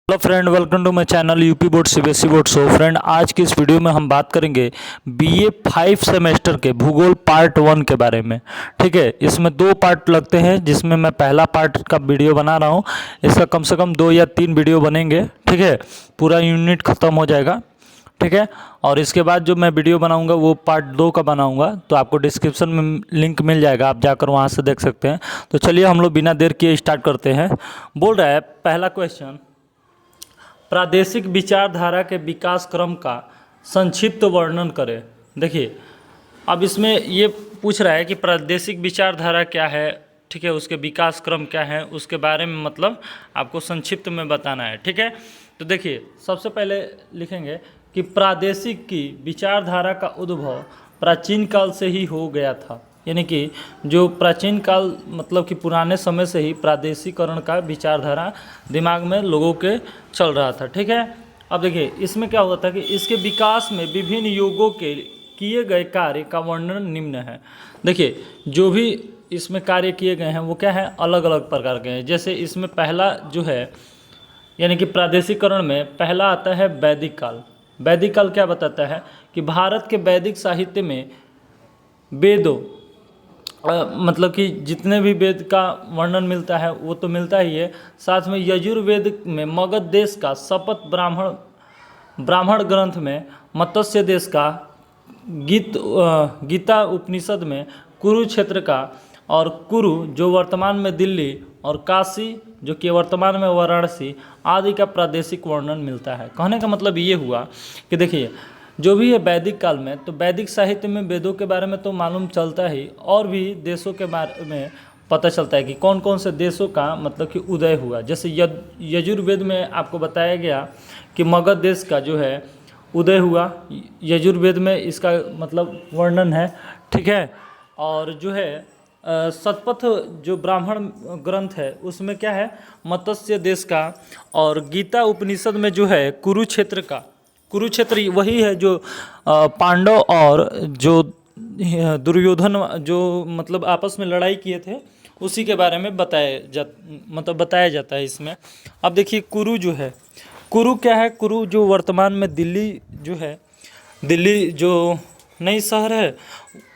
Hello friend, welcome to my channel UP board CBSE board. So friend, आज की इस video में हम बात करेंगे बीए 5 सेमेस्टर के भूगोल पार्ट 1 के बारे में। ठीक है, इसमें 2 पार्ट लगते हैं, जिसमें मैं पहला पार्ट का वीडियो बना रहा हूँ। इसका कम से कम 2 या 3 वीडियो बनेंगे। ठीक है, पूरा यूनिट ख़त्म हो जाएगा। ठीक है, और इसके बाद जो मैं वीडियो बनाऊंगा वो पार्ट 2 का बनाऊंगा, तो आपको डिस्क्रिप्शन में लिंक मिल जाएगा, आप जाकर वहाँ से देख सकते हैं। तो चलिए हम लोग बिना देर किए स्टार्ट करते हैं। बोल रहा है पहला क्वेश्चन, प्रादेशिक विचारधारा के विकास क्रम का संक्षिप्त वर्णन करें। देखिए, अब इसमें ये पूछ रहा है कि प्रादेशिक विचारधारा क्या है, ठीक है, उसके विकास क्रम क्या है, उसके बारे में मतलब आपको संक्षिप्त में बताना है। ठीक है, तो देखिए सबसे पहले लिखेंगे कि प्रादेशिक की विचारधारा का उद्भव प्राचीन काल से ही हो गया था। यानी कि जो प्राचीन काल मतलब कि पुराने समय से ही प्रादेशिकरण का विचारधारा दिमाग में लोगों के चल रहा था। ठीक है, अब देखिए इसमें क्या होता है कि इसके विकास में विभिन्न युगों के किए गए कार्य का वर्णन निम्न है। देखिए जो भी इसमें कार्य किए गए हैं वो क्या है, अलग अलग प्रकार के हैं। जैसे इसमें पहला जो है यानी कि प्रादेशिकरण में पहला आता है वैदिक काल। वैदिक काल क्या बताता है कि भारत के वैदिक साहित्य में वेदों मतलब कि जितने भी वेद का वर्णन मिलता है वो तो मिलता ही है, साथ में यजुर्वेद में मगध देश का, शपथ ब्राह्मण ग्रंथ में मत्स्य देश का, गीता उपनिषद में कुरुक्षेत्र का, और कुरु जो वर्तमान में दिल्ली, और काशी जो कि वर्तमान में वाराणसी आदि का प्रादेशिक वर्णन मिलता है। कहने का मतलब ये हुआ कि देखिए जो भी है वैदिक काल में, तो वैदिक साहित्य में वेदों के बारे में तो मालूम चलता ही, और भी देशों के बारे में पता चलता है कि कौन कौन से देशों का मतलब कि उदय हुआ। जैसे यजुर्वेद में आपको बताया गया कि मगध देश का जो है उदय हुआ, यजुर्वेद में इसका मतलब वर्णन है। ठीक है, और जो है शतपथ जो ब्राह्मण ग्रंथ है उसमें क्या है, मत्स्य देश का, और गीता उपनिषद में जो है कुरुक्षेत्र का, कुरुक्षेत्र वही है जो पांडव और जो दुर्योधन जो मतलब आपस में लड़ाई किए थे उसी के बारे में बताया जाता है इसमें। अब देखिए कुरु जो है, कुरु क्या है, कुरु जो वर्तमान में दिल्ली जो है, दिल्ली जो नई शहर है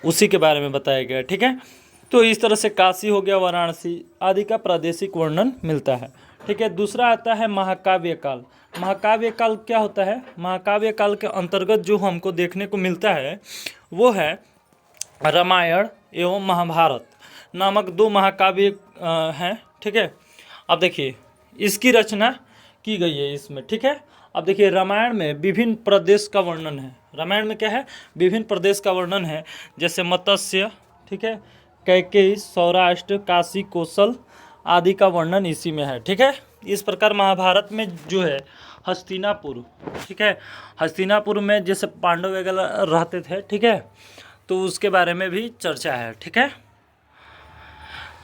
उसी के बारे में बताया गया है। ठीक है, तो इस तरह से काशी हो गया, वाराणसी आदि का प्रादेशिक वर्णन मिलता है। ठीक है, दूसरा आता है महाकाव्य काल। महाकाव्य काल क्या होता है, महाकाव्य काल के अंतर्गत जो हमको देखने को मिलता है वो है रामायण एवं महाभारत नामक 2 महाकाव्य हैं। ठीक है, अब देखिए इसकी रचना की गई है इसमें। ठीक है, अब देखिए रामायण में विभिन्न प्रदेश का वर्णन है। रामायण में क्या है, विभिन्न प्रदेश का वर्णन है, जैसे मत्स्य, ठीक है, कैकेयी, सौराष्ट्र, काशी, कौशल आदि का वर्णन इसी में है। ठीक है, इस प्रकार महाभारत में जो है हस्तिनापुर, ठीक है, हस्तिनापुर में जैसे पांडव वगैरह रहते थे, ठीक है, तो उसके बारे में भी चर्चा है। ठीक है,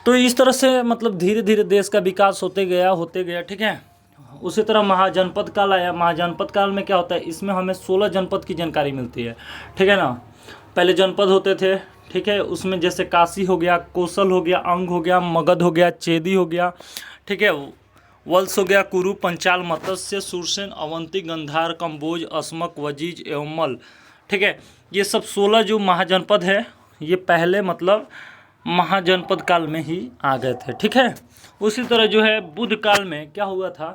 तो इस तरह से मतलब धीरे धीरे देश का विकास होते गया। ठीक है, उसी तरह महाजनपद काल आया। महाजनपद काल में क्या होता है, इसमें हमें 16 जनपद की जानकारी मिलती है। ठीक है ना, पहले जनपद होते थे, ठीक है, उसमें जैसे काशी हो गया, कौशल हो गया, अंग हो गया, मगध हो गया, चेदी हो गया, ठीक है, वत्स हो गया, कुरु, पंचाल, मत्स्य, सुरसेन, अवंती, गंधार, कंबोज, अस्मक, वजीज एवं मल। ठीक है, ये सब 16 जो महाजनपद है ये पहले मतलब महाजनपद काल में ही आ गए थे। ठीक है, उसी तरह जो है बुद्ध काल में क्या हुआ था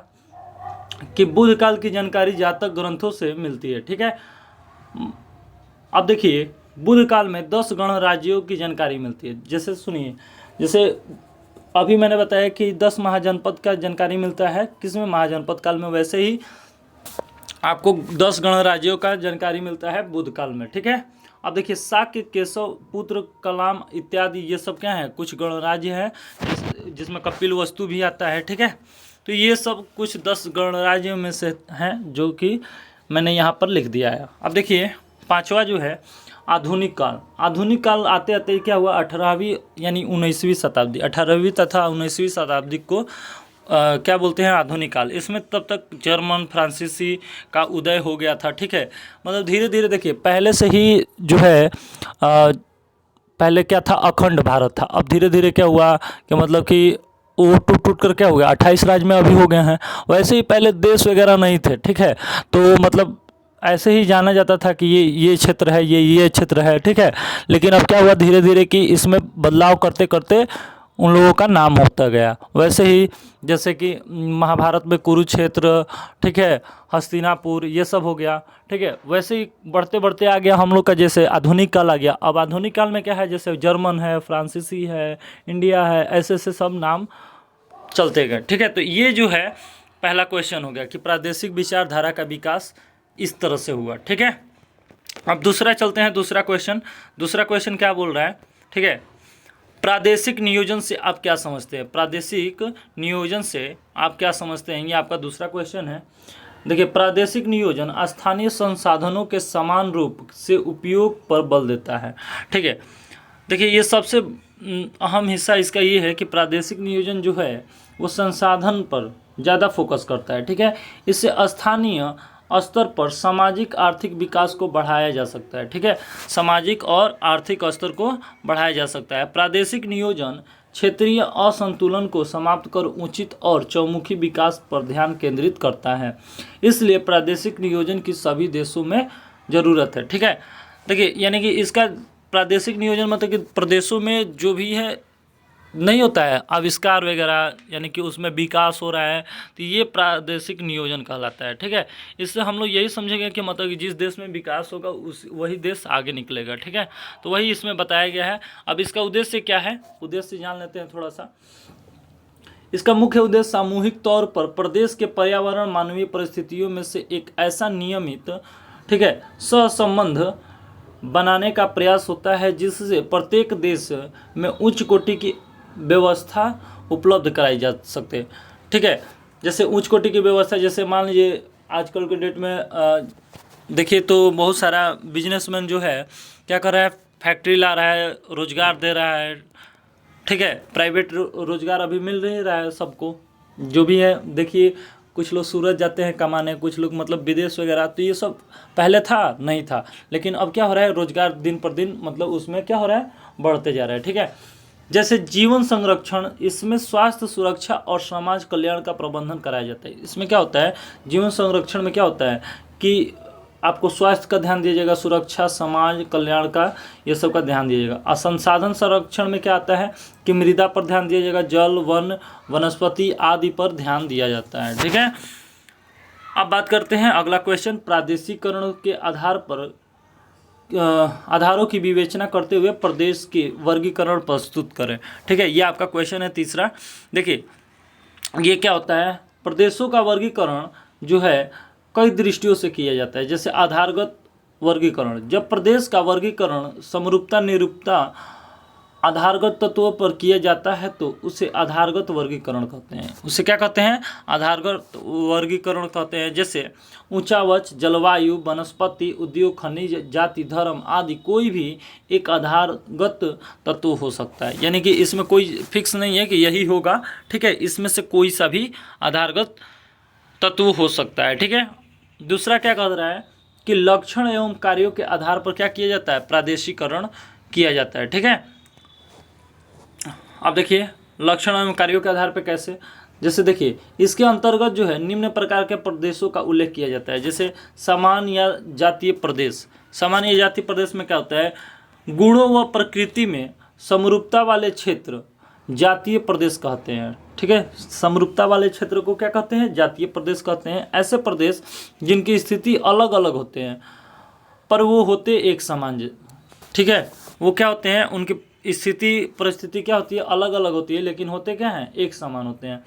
कि बुद्ध काल की जानकारी जातक ग्रंथों से मिलती है। ठीक है, अब देखिए बुद्ध काल में 10 गणराज्यों की जानकारी मिलती है। जैसे सुनिए, जैसे अभी मैंने बताया कि 10 महाजनपद का जानकारी मिलता है किसमें, महाजनपद काल में, वैसे ही आपको 10 गणराज्यों का जानकारी मिलता है बुद्ध काल में। ठीक है, अब देखिए शाक्य, केशव, पुत्र, कलाम इत्यादि ये सब क्या है, कुछ गणराज्य हैं जिसमें कपिल वस्तु भी आता है। ठीक है, तो ये सब कुछ 10 गणराज्यों में से हैं जो कि मैंने यहाँ पर लिख दिया है। अब देखिए पांचवा जो है आधुनिक काल। आधुनिक काल आते आते क्या हुआ, 18वीं यानी 19वीं शताब्दी, 18वीं तथा 19वीं शताब्दी को क्या बोलते हैं, आधुनिक काल। इसमें तब तक जर्मन, फ्रांसीसी का उदय हो गया था। ठीक है, मतलब धीरे धीरे देखिए पहले से ही जो है पहले क्या था, अखंड भारत था। अब धीरे धीरे क्या हुआ कि मतलब कि वो टूट टूट कर क्या हो गया, 28 राज्य में अभी हो गए हैं। वैसे ही पहले देश वगैरह नहीं थे, ठीक है, तो मतलब ऐसे ही जाना जाता था कि ये क्षेत्र है, ये क्षेत्र है, ठीक है। लेकिन अब क्या हुआ धीरे धीरे कि इसमें बदलाव करते करते उन लोगों का नाम होता गया। वैसे ही जैसे कि महाभारत में कुरुक्षेत्र, ठीक है, हस्तिनापुर, ये सब हो गया, ठीक है। वैसे ही बढ़ते बढ़ते आ गया हम लोग का, जैसे आधुनिक काल आ गया। अब आधुनिक काल में क्या है, जैसे जर्मन है, फ्रांसीसी है, इंडिया है, ऐसे ऐसे सब नाम चलते गए, ठीक है। तो ये जो है पहला क्वेश्चन हो गया कि प्रादेशिक विचारधारा का विकास इस तरह से हुआ, ठीक है। अब दूसरा चलते हैं, दूसरा क्वेश्चन क्या बोल रहा है, ठीक है। प्रादेशिक नियोजन से आप क्या समझते हैं, प्रादेशिक नियोजन से आप क्या समझते हैं, ये आपका दूसरा क्वेश्चन है। देखिए, प्रादेशिक नियोजन स्थानीय संसाधनों के समान रूप से उपयोग पर बल देता है, ठीक है। देखिए, ये सबसे अहम हिस्सा इसका ये है कि प्रादेशिक नियोजन जो है वो संसाधन पर ज़्यादा फोकस करता है, ठीक है। इससे स्थानीय स्तर पर सामाजिक आर्थिक विकास को बढ़ाया जा सकता है, ठीक है। सामाजिक और आर्थिक स्तर को बढ़ाया जा सकता है। प्रादेशिक नियोजन क्षेत्रीय असंतुलन को समाप्त कर उचित और चौमुखी विकास पर ध्यान केंद्रित करता है। इसलिए प्रादेशिक नियोजन की सभी देशों में ज़रूरत है, ठीक है। देखिए, यानी कि इसका प्रादेशिक नियोजन मतलब कि प्रदेशों में जो भी है नहीं होता है आविष्कार वगैरह, यानी कि उसमें विकास हो रहा है, तो ये प्रादेशिक नियोजन कहलाता है, ठीक है। इससे हम लोग यही समझेंगे कि मतलब कि जिस देश में विकास होगा उस वही देश आगे निकलेगा, ठीक है। तो वही इसमें बताया गया है। अब इसका उद्देश्य क्या है, उद्देश्य जान लेते हैं थोड़ा सा। इसका मुख्य उद्देश्य सामूहिक तौर पर प्रदेश के पर्यावरण मानवीय परिस्थितियों में से एक ऐसा नियमित, ठीक है, सहसंबंध बनाने का प्रयास होता है जिससे प्रत्येक देश में उच्च कोटि की व्यवस्था उपलब्ध कराई जा सकते, ठीक है। जैसे उच्च कोटि की व्यवस्था, जैसे मान लीजिए आजकल के डेट में देखिए तो बहुत सारा बिजनेसमैन जो है क्या कर रहा है, फैक्ट्री ला रहा है, रोजगार दे रहा है, ठीक है। प्राइवेट रोजगार अभी मिल नहीं रहा है सबको, जो भी है। देखिए, कुछ लोग सूरत जाते हैं कमाने, कुछ लोग मतलब विदेश वगैरह, तो ये सब पहले था नहीं था, लेकिन अब क्या हो रहा है, रोजगार दिन पर दिन मतलब उसमें क्या हो रहा है, बढ़ते जा रहा है, ठीक है। जैसे जीवन संरक्षण, इसमें स्वास्थ्य सुरक्षा और समाज कल्याण का प्रबंधन कराया जाता है। इसमें क्या होता है, जीवन संरक्षण में क्या होता है कि आपको स्वास्थ्य का ध्यान दिया जाएगा, सुरक्षा, समाज कल्याण का, ये सब का ध्यान दिया जाएगा। और संसाधन संरक्षण में क्या आता है कि मृदा पर ध्यान दिया जाएगा, जल, वन, वनस्पति आदि पर ध्यान दिया जाता है, ठीक है। अब बात करते हैं अगला क्वेश्चन, प्रादेशिकरण के आधार पर आधारों की विवेचना करते हुए प्रदेश के वर्गीकरण प्रस्तुत करें, ठीक है। ये आपका क्वेश्चन है तीसरा। देखिए, ये क्या होता है, प्रदेशों का वर्गीकरण जो है कई दृष्टियों से किया जाता है। जैसे आधारगत वर्गीकरण, जब प्रदेश का वर्गीकरण समरूपता निरूपता आधारगत तत्वों पर किया जाता है तो उसे आधारगत वर्गीकरण कहते हैं। उसे क्या कहते हैं, आधारगत वर्गीकरण कहते हैं। जैसे ऊंचावच, जलवायु, वनस्पति, उद्योग, खनिज, जाति, धर्म आदि कोई भी एक आधारगत तत्व हो सकता है, यानी कि इसमें कोई फिक्स नहीं है कि यही होगा, ठीक है। इसमें से कोई सा भी आधारगत तत्व हो सकता है, ठीक है। दूसरा क्या कह रहा है कि लक्षण एवं कार्यों के आधार पर क्या किया जाता है, प्रादेशिकरण किया जाता है, ठीक है। अब देखिए, लक्षण एवं कार्यों के आधार पर कैसे, जैसे देखिए इसके अंतर्गत जो है निम्न प्रकार के प्रदेशों का उल्लेख किया जाता है। जैसे सामान्य या जातीय प्रदेश, सामान्य या जातीय प्रदेश में क्या होता है, गुणों व प्रकृति में समरूपता वाले क्षेत्र जातीय प्रदेश कहते हैं, ठीक है। समरूपता वाले क्षेत्र को क्या कहते हैं, जातीय प्रदेश कहते हैं। ऐसे प्रदेश जिनकी स्थिति अलग अलग होते हैं पर वो होते एक समान, ठीक है। वो क्या होते हैं, उनकी स्थिति परिस्थिति क्या होती है, अलग अलग होती है, लेकिन होते क्या हैं, एक समान होते हैं।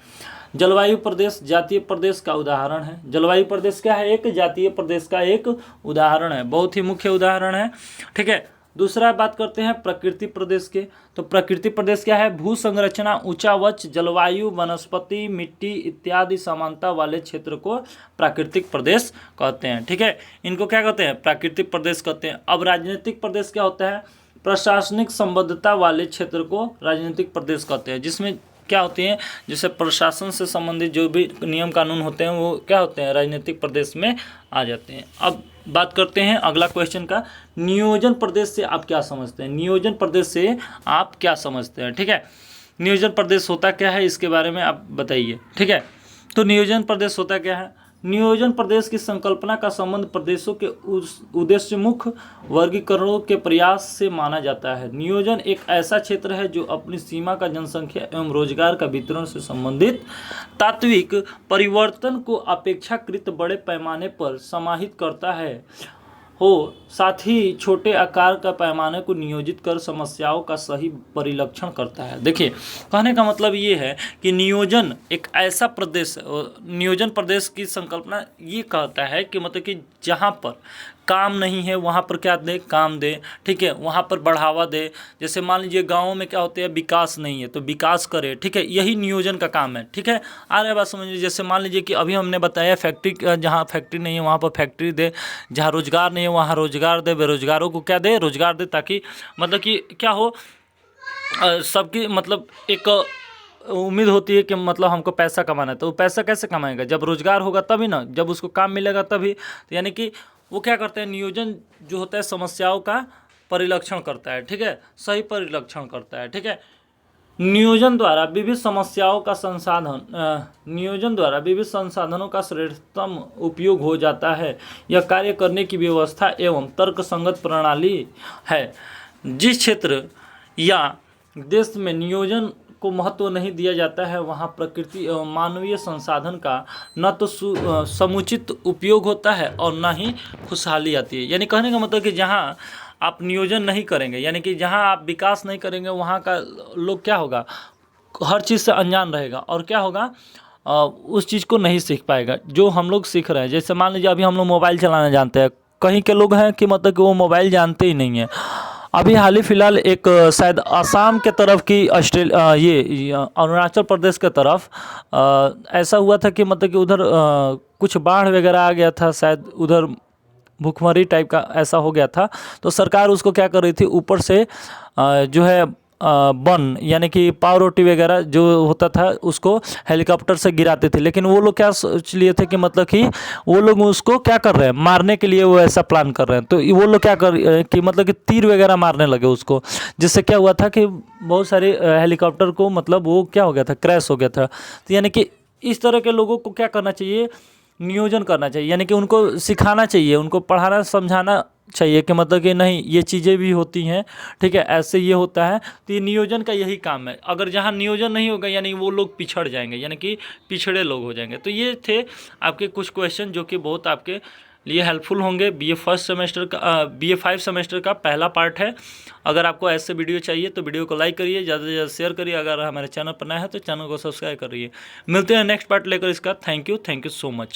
जलवायु प्रदेश जातीय प्रदेश का उदाहरण है। जलवायु प्रदेश क्या है, एक जातीय प्रदेश का एक उदाहरण है, बहुत ही मुख्य उदाहरण है, ठीक है। दूसरा बात करते हैं प्रकृति प्रदेश के, तो प्रकृति प्रदेश क्या है, भू संरचना, ऊंचावच, जलवायु, वनस्पति, मिट्टी इत्यादि समानता वाले क्षेत्र को प्राकृतिक प्रदेश कहते हैं, ठीक है। इनको क्या कहते हैं, प्राकृतिक प्रदेश कहते हैं। अब राजनीतिक प्रदेश क्या होता है, प्रशासनिक संबद्धता वाले क्षेत्र को राजनीतिक प्रदेश कहते हैं, जिसमें क्या होती हैं, जैसे प्रशासन से संबंधित जो भी नियम कानून होते हैं वो क्या होते हैं, राजनीतिक प्रदेश में आ जाते हैं। अब बात करते हैं अगला क्वेश्चन का, नियोजन प्रदेश से आप क्या समझते हैं, नियोजन प्रदेश से आप क्या समझते हैं, ठीक है। नियोजन प्रदेश होता क्या है इसके बारे में आप बताइए। ठीक है, तो नियोजन प्रदेश होता क्या है। नियोजन प्रदेश की संकल्पना का संबंध प्रदेशों के उस उद्देश्यमुख वर्गीकरणों के प्रयास से माना जाता है। नियोजन एक ऐसा क्षेत्र है जो अपनी सीमा का जनसंख्या एवं रोजगार का वितरण से संबंधित तात्विक परिवर्तन को अपेक्षाकृत बड़े पैमाने पर समाहित करता है हो, साथ ही छोटे आकार का पैमाने को नियोजित कर समस्याओं का सही परिलक्षण करता है। देखिए, कहने का मतलब ये है कि नियोजन एक ऐसा प्रदेश, नियोजन प्रदेश की संकल्पना ये कहता है कि मतलब कि जहाँ पर काम नहीं है वहाँ पर क्या दे, काम दे। ठीक है, वहाँ पर बढ़ावा दे। जैसे मान लीजिए गाँव में क्या होते हैं, विकास नहीं है तो विकास करे। ठीक है, यही नियोजन का काम है। ठीक है, आ रहा है बात समझ लीजिए। जैसे मान लीजिए कि अभी हमने बताया फैक्ट्री, जहाँ फैक्ट्री नहीं है वहाँ पर फैक्ट्री दे, जहाँ रोजगार नहीं है वहाँ रोजगार दे, बेरोजगारों को क्या दे, रोजगार दे, ताकि मतलब कि क्या हो, सबकी मतलब एक उम्मीद होती है कि मतलब हमको पैसा कमाना है। तो पैसा कैसे कमाएगा, जब रोजगार होगा तभी ना, जब उसको काम मिलेगा तभी। तो यानी कि वो क्या करते हैं, नियोजन जो होता है समस्याओं का परिलक्षण करता है। ठीक है, सही परिलक्षण करता है। ठीक है, नियोजन द्वारा विविध समस्याओं का नियोजन द्वारा विविध संसाधनों का श्रेष्ठतम उपयोग हो जाता है। यह कार्य करने की व्यवस्था एवं तर्कसंगत प्रणाली है। जिस क्षेत्र या देश में नियोजन को महत्व नहीं दिया जाता है वहाँ प्रकृति एवं मानवीय संसाधन का न तो समुचित उपयोग होता है और न ही खुशहाली आती है। यानी कहने का मतलब कि जहाँ आप नियोजन नहीं करेंगे, यानी कि जहाँ आप विकास नहीं करेंगे वहाँ का लोग क्या होगा, हर चीज़ से अनजान रहेगा और क्या होगा, उस चीज़ को नहीं सीख पाएगा जो हम लोग सीख रहे हैं। जैसे मान लीजिए अभी हम लोग मोबाइल चलाना जानते हैं, कहीं के लोग हैं कि मतलब कि वो मोबाइल जानते ही नहीं है। अभी हाल ही फिलहाल एक शायद आसाम के तरफ की ये अरुणाचल प्रदेश के तरफ ऐसा हुआ था कि मतलब कि उधर कुछ बाढ़ वगैरह आ गया था, शायद उधर भूखमरी टाइप का ऐसा हो गया था। तो सरकार उसको क्या कर रही थी, ऊपर से जो है बन यानी कि पाव रोटी वगैरह जो होता था उसको हेलीकॉप्टर से गिराते थे। लेकिन वो लोग क्या सोच लिए थे कि मतलब कि वो लोग उसको क्या कर रहे हैं, मारने के लिए वो ऐसा प्लान कर रहे हैं। तो वो लोग क्या कर कि मतलब कि तीर वगैरह मारने लगे उसको, जिससे क्या हुआ था कि बहुत सारे हेलीकॉप्टर को मतलब वो क्या हो गया था, क्रैश हो गया था। तो यानी कि इस तरह के लोगों को क्या करना चाहिए, नियोजन करना चाहिए, यानी कि उनको सिखाना चाहिए, उनको पढ़ाना समझाना चाहिए कि मतलब कि नहीं ये चीज़ें भी होती हैं। ठीक है, ऐसे ये होता है। तो ये नियोजन का यही काम है। अगर जहाँ नियोजन नहीं होगा यानी वो लोग पिछड़ जाएंगे, यानी कि पिछड़े लोग हो जाएंगे। तो ये थे आपके कुछ क्वेश्चन जो कि बहुत आपके लिए हेल्पफुल होंगे। BA फर्स्ट सेमेस्टर का BA 5 सेमेस्टर का पहला पार्ट है। अगर आपको ऐसे वीडियो चाहिए तो वीडियो को लाइक करिए, ज़्यादा से ज़्यादा शेयर करिए। अगर हमारे चैनल पर नया है तो चैनल को सब्सक्राइब करिए। मिलते हैं नेक्स्ट पार्ट लेकर इसका। Thank you so much.